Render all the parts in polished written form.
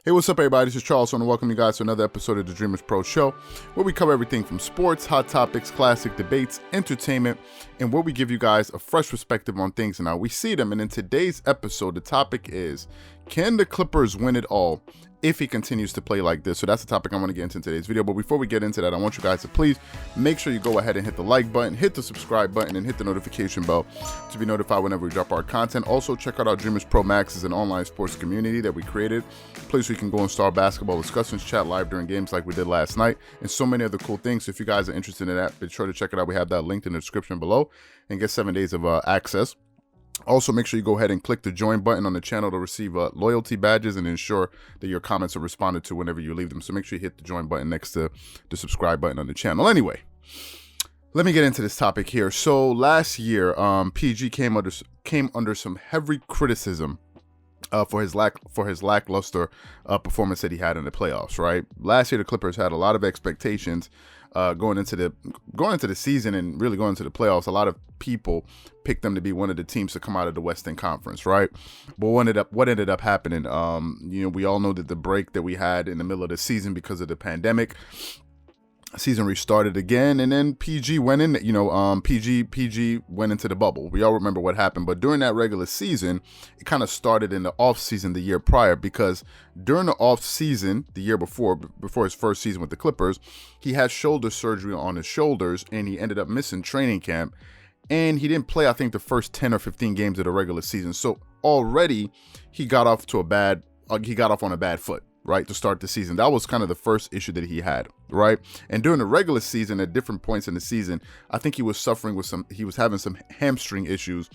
Hey, what's up, everybody? This is Charles, and welcome you guys to another episode of the Dreamerspro Show, where we cover everything from sports, hot topics, classic debates, entertainment, and where we give you guys a fresh perspective on things and how we see them. And in today's episode, the topic is, can the Clippers win it all if he continues to play like this? So that's the topic I want to get into in today's video. But before we get into that, I want you guys to please make sure you go ahead and hit the like button, hit the subscribe button, and hit the notification bell to be notified whenever we drop our content. Also, check out our Dreamerspro Max, is an online sports community that we created, a place where you can go and start basketball discussions, chat live during games like we did last night, and so many other cool things. So if you guys are interested in that, be sure to check it out. We have that linked in the description below and get 7 days of access. Also, make sure you go ahead and click the join button on the channel to receive loyalty badges and ensure that your comments are responded to whenever you leave them. So make sure you hit the join button next to the subscribe button on the channel. Anyway, let me get into this topic here. So last year, PG came under some heavy criticism for his lackluster performance that he had in the playoffs. Right, last year the Clippers had a lot of expectations going into the season and really going into the playoffs. A lot of people picked them to be one of the teams to come out of the Western Conference, right? But what ended up happening? We all know that the break that we had in the middle of the season because of the pandemic. Season restarted again, and then PG went in. PG went into the bubble. We all remember what happened. But during that regular season, it kind of started in the off season the year prior, because during the off season the year before his first season with the Clippers, he had shoulder surgery on his shoulders, and he ended up missing training camp, and he didn't play, I think, the first 10 or 15 games of the regular season. So already he got off on a bad foot, right, to start the season. That was kind of the first issue that he had, right? And during the regular season, at different points in the season, I think he was having some hamstring issues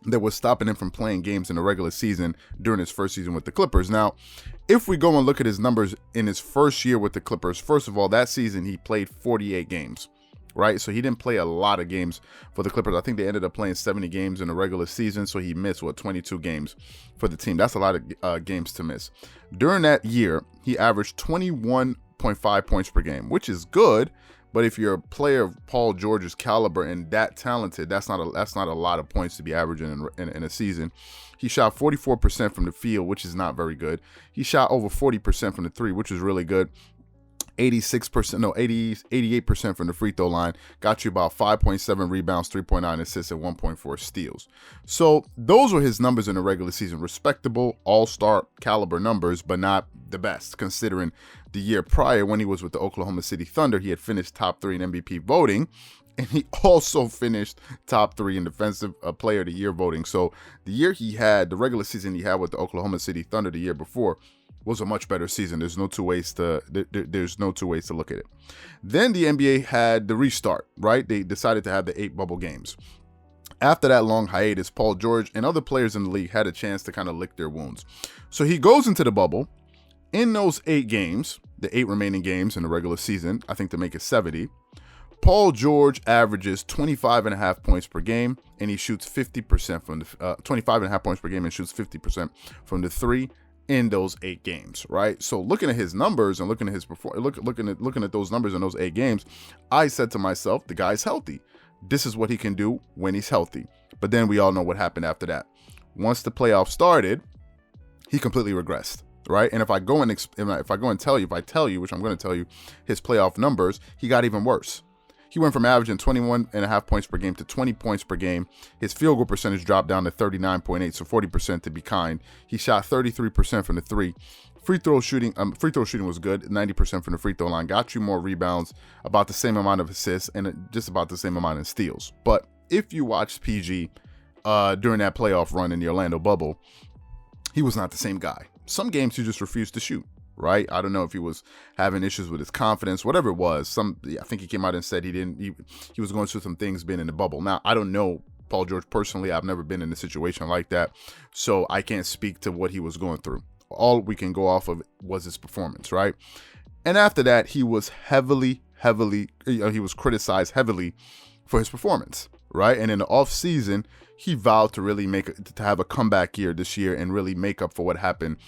that was stopping him from playing games in the regular season during his first season with the Clippers. Now, if we go and look at his numbers in his first year with the Clippers, first of all, that season he played 48 games. Right, so he didn't play a lot of games for the Clippers. I think they ended up playing 70 games in the regular season, so he missed 22 games for the team. That's a lot of games to miss. During that year, he averaged 21.5 points per game, which is good. But if you're a player of Paul George's caliber and that talented, that's not a lot of points to be averaging in a season. He shot 44% from the field, which is not very good. He shot over 40% from the three, which is really good. 88% from the free throw line, got you about 5.7 rebounds, 3.9 assists, and 1.4 steals. So those were his numbers in the regular season. Respectable all-star caliber numbers, but not the best, considering the year prior when he was with the Oklahoma City Thunder, he had finished top 3 in MVP voting, and he also finished top 3 in defensive player of the year voting. So the regular season he had with the Oklahoma City Thunder the year before was a much better season. There's no two ways to look at it. Then the NBA had the restart, right? They decided to have the 8 bubble games. After that long hiatus, Paul George and other players in the league had a chance to kind of lick their wounds. So he goes into the bubble. In those 8 games, the 8 remaining games in the regular season, I think to make it 70, Paul George averages 25.5 points per game, and he shoots 50% from the 25.5 points per game and shoots 50% from the three in those 8 games, right? So looking at his numbers and looking at his looking at those numbers in those 8 games, I said to myself, the guy's healthy. This is what he can do when he's healthy. But then we all know what happened after that. Once the playoffs started, he completely regressed, right? And if I tell you, which I'm going to tell you, his playoff numbers, he got even worse. He went from averaging 21.5 points per game to 20 points per game. His field goal percentage dropped down to 39.8, so 40% to be kind. He shot 33% from the three. Free throw shooting was good, 90% from the free throw line. Got you more rebounds, about the same amount of assists, and just about the same amount of steals. But if you watched PG during that playoff run in the Orlando bubble, he was not the same guy. Some games he just refused to shoot. Right? I don't know if he was having issues with his confidence, whatever it was. I think he came out and said he was going through some things being in the bubble. Now, I don't know Paul George personally. I've never been in a situation like that, so I can't speak to what he was going through. All we can go off of was his performance, right? And after that, he was he was criticized heavily for his performance, right? And in the off season, he vowed to have a comeback year this year and really make up for what happened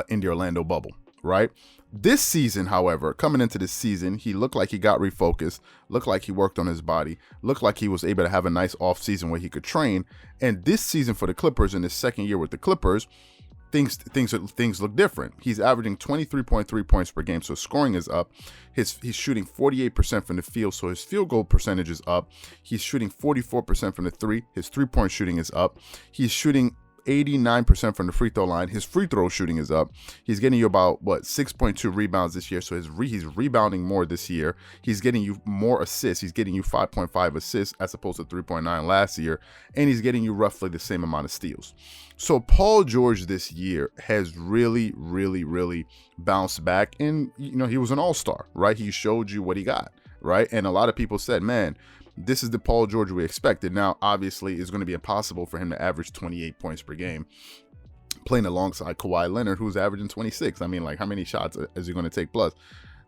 in the Orlando bubble, right? This season, however, coming into this season, he looked like he got refocused, looked like he worked on his body, looked like he was able to have a nice off season where he could train. And this season for the Clippers, in his second year with the Clippers, things look different. He's averaging 23.3 points per game, so scoring is up. He's shooting 48% from the field, so his field goal percentage is up. He's shooting 44% from the three. His 3-point shooting is up. He's shooting 89% from the free throw line. His free throw shooting is up. He's getting you about 6.2 rebounds this year, so he's rebounding more this year. He's getting you more assists. He's getting you 5.5 assists as opposed to 3.9 last year, and he's getting you roughly the same amount of steals. So Paul George this year has really bounced back, and he was an all-star, right? He showed you what he got, right? And a lot of people said, man, this is the Paul George we expected. Now, obviously, it's going to be impossible for him to average 28 points per game playing alongside Kawhi Leonard, who's averaging 26. I mean, like, how many shots is he going to take? Plus,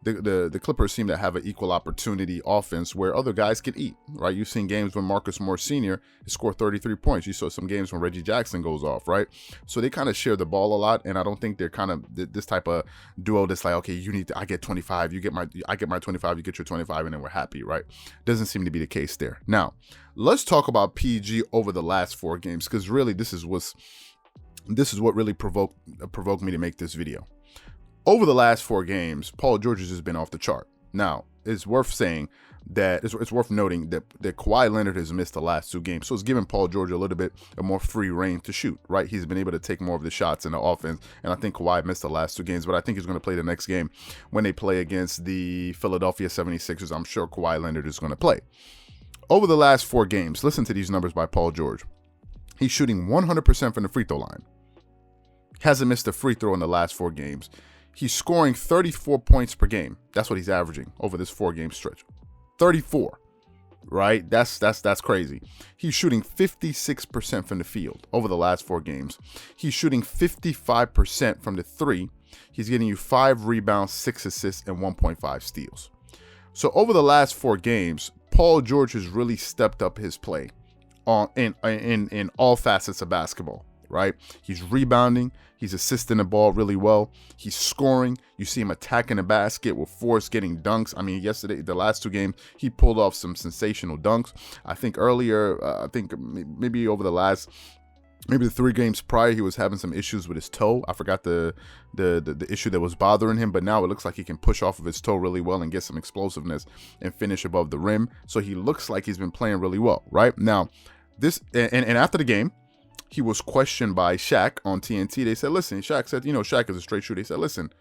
the Clippers seem to have an equal opportunity offense where other guys can eat, right? You've seen games when Marcus Morris Sr. scored 33 points. You saw some games when Reggie Jackson goes off, right? So they kind of share the ball a lot, and I don't think they're kind of this type of duo that's like, okay, I get 25, I get my 25, you get your 25, and then we're happy, right? Doesn't seem to be the case there. Now, let's talk about PG over the last 4 games, because really this is what really provoked me to make this video. Over the last 4 games, Paul George has just been off the chart. Now, it's worth saying that it's worth noting that Kawhi Leonard has missed the last 2 games, so it's given Paul George a little bit of more free reign to shoot, right? He's been able to take more of the shots in the offense, and I think Kawhi missed the last 2 games, but I think he's going to play the next game when they play against the Philadelphia 76ers. I'm sure Kawhi Leonard is going to play. Over the last 4 games, listen to these numbers by Paul George. He's shooting 100% from the free throw line. Hasn't missed a free throw in the last 4 games. He's scoring 34 points per game. That's what he's averaging over this 4-game stretch. 34, right? That's crazy. He's shooting 56% from the field over the last 4 games. He's shooting 55% from the 3. He's getting you 5 rebounds, 6 assists, and 1.5 steals. So over the last 4 games, Paul George has really stepped up his play in all facets of basketball. Right? He's rebounding. He's assisting the ball really well. He's scoring. You see him attacking the basket with force, getting dunks. I mean, yesterday, the last 2 games, he pulled off some sensational dunks. I think earlier, maybe over the 3 games prior, he was having some issues with his toe. I forgot the issue that was bothering him, but now it looks like he can push off of his toe really well and get some explosiveness and finish above the rim. So he looks like he's been playing really well, right? Now, this and after the game, he was questioned by Shaq on TNT. They said, listen, Shaq said, Shaq is a straight shooter. They said, listen,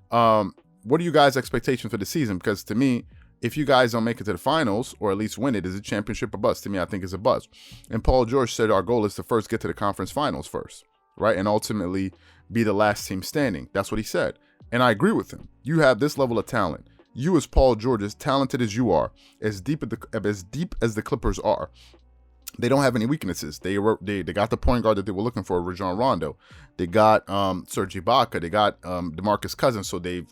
what are you guys' expectations for the season? Because to me, if you guys don't make it to the finals or at least win it, is it championship or bust? To me, I think it's a bust. And Paul George said our goal is to first get to the conference finals first, right? And ultimately be the last team standing. That's what he said. And I agree with him. You have this level of talent. You as Paul George, as talented as you are, as deep as the Clippers are, they don't have any weaknesses. They got the point guard that they were looking for, Rajon Rondo. They got Serge Ibaka. They got DeMarcus Cousins. So they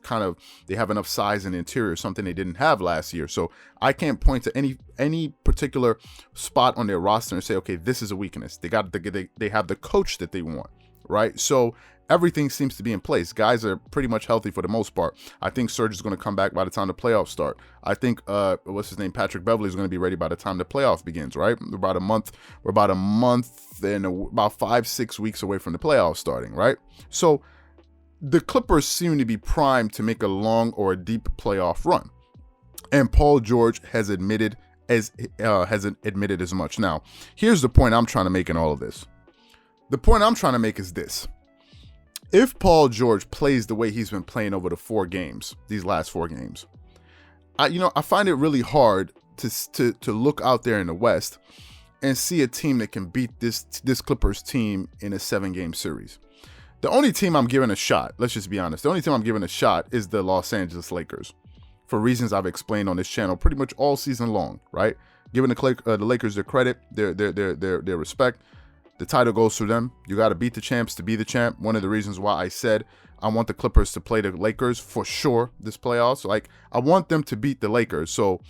have enough size in the interior, something they didn't have last year. So I can't point to any particular spot on their roster and say, okay, this is a weakness. They have the coach that they want, right? So everything seems to be in place. Guys are pretty much healthy for the most part. I think Serge is going to come back by the time the playoffs start. I think Patrick Beverley is going to be ready by the time the playoff begins, right? We're about a month and about 5-6 weeks away from the playoffs starting, right? So the Clippers seem to be primed to make a long or a deep playoff run. And Paul George has admitted as much. Now, here's the point I'm trying to make in all of this. The point I'm trying to make is this. If Paul George plays the way he's been playing over these last 4 games, I find it really hard to look out there in the West and see a team that can beat this Clippers team in a 7-game series. The only team I'm giving a shot, let's just be honest, the only team I'm giving a shot is the Los Angeles Lakers, for reasons I've explained on this channel pretty much all season long, right? Giving the Lakers their credit, their respect. The title goes to them. You got to beat the champs to be the champ. One of the reasons why I said I want the Clippers to play the Lakers for sure this playoffs. Like, I want them to beat the Lakers. So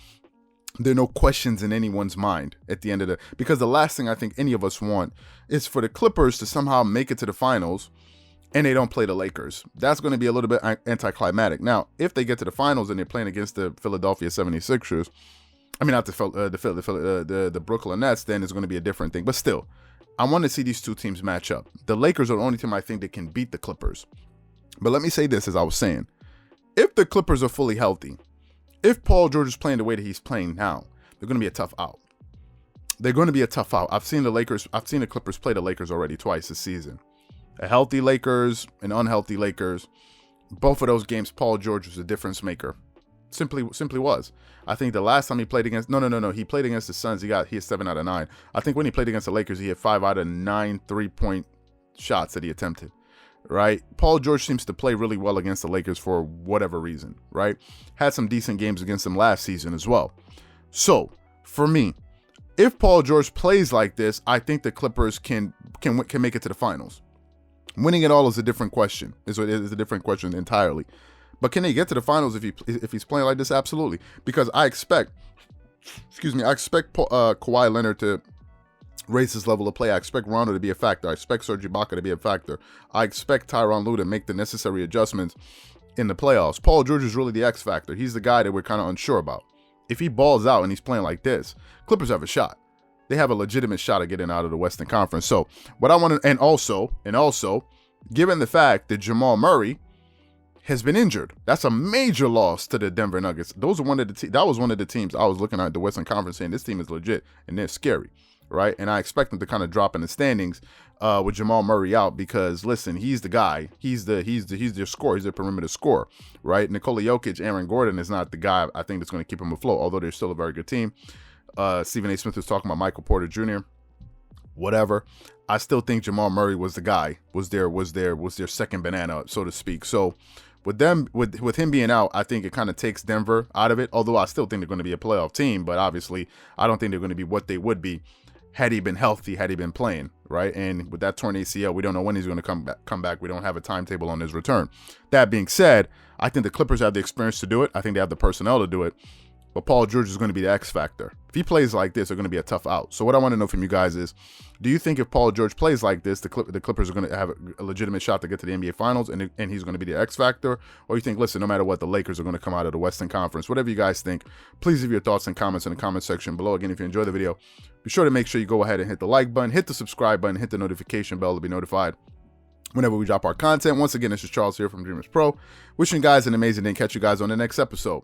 there are no questions in anyone's mind at the end of because the last thing I think any of us want is for the Clippers to somehow make it to the finals and they don't play the Lakers. That's going to be a little bit anticlimactic. Now, if they get to the finals and they're playing against the Philadelphia 76ers, I mean, not the Brooklyn Nets, then it's going to be a different thing. But still, I want to see these two teams match up. The Lakers are the only team I think that can beat the Clippers. But let me say this, as I was saying, if the Clippers are fully healthy, if Paul George is playing the way that he's playing now, they're going to be a tough out. They're going to be a tough out. I've seen the Clippers play the Lakers already twice this season. A healthy Lakers, an unhealthy Lakers. Both of those games, Paul George was a difference maker. Simply was. I think the last time he played against, no. He played against the Suns. He had 7 out of 9. I think when he played against the Lakers, he had 5 out of 9 3-point shots that he attempted. Right? Paul George seems to play really well against the Lakers for whatever reason. Right? Had some decent games against them last season as well. So for me, if Paul George plays like this, I think the Clippers can make it to the finals. Winning it all is a different question. Is a different question entirely. But can they get to the finals if he's playing like this? Absolutely. Because I expect Kawhi Leonard to raise his level of play. I expect Rondo to be a factor. I expect Serge Ibaka to be a factor. I expect Tyronn Lue to make the necessary adjustments in the playoffs. Paul George is really the X factor. He's the guy that we're kind of unsure about. If he balls out and he's playing like this, Clippers have a shot. They have a legitimate shot at getting out of the Western Conference. So what I want to, and also, given the fact that Jamal Murray has been injured, that's a major loss to the Denver Nuggets. That was one of the teams I was looking at the Western Conference saying this team is legit and they're scary, right? And I expect them to kind of drop in the standings with Jamal Murray out because listen, he's the guy. He's their scorer. He's their perimeter scorer, right? Nikola Jokic, Aaron Gordon is not the guy I think that's going to keep him afloat. Although they're still a very good team. Stephen A. Smith was talking about Michael Porter Jr. Whatever. I still think Jamal Murray was the guy. Was their second banana, so to speak. So with him being out, I think it kind of takes Denver out of it. Although I still think they're going to be a playoff team, but obviously I don't think they're going to be what they would be had he been healthy, had he been playing, right? And with that torn ACL, we don't know when he's going to come back. We don't have a timetable on his return. That being said, I think the Clippers have the experience to do it. I think they have the personnel to do it. But Paul George is going to be the X factor. If he plays like this, they're going to be a tough out. So what I want to know from you guys is, do you think if Paul George plays like this, the Clippers are going to have a legitimate shot to get to the NBA Finals and he's going to be the X factor? Or you think, listen, no matter what, the Lakers are going to come out of the Western Conference? Whatever you guys think, please leave your thoughts and comments in the comment section below. Again, if you enjoyed the video, be sure to make sure you go ahead and hit the like button, hit the subscribe button, hit the notification bell to be notified whenever we drop our content. Once again, this is Charles here from Dreamerspro. Wishing you guys an amazing day and catch you guys on the next episode.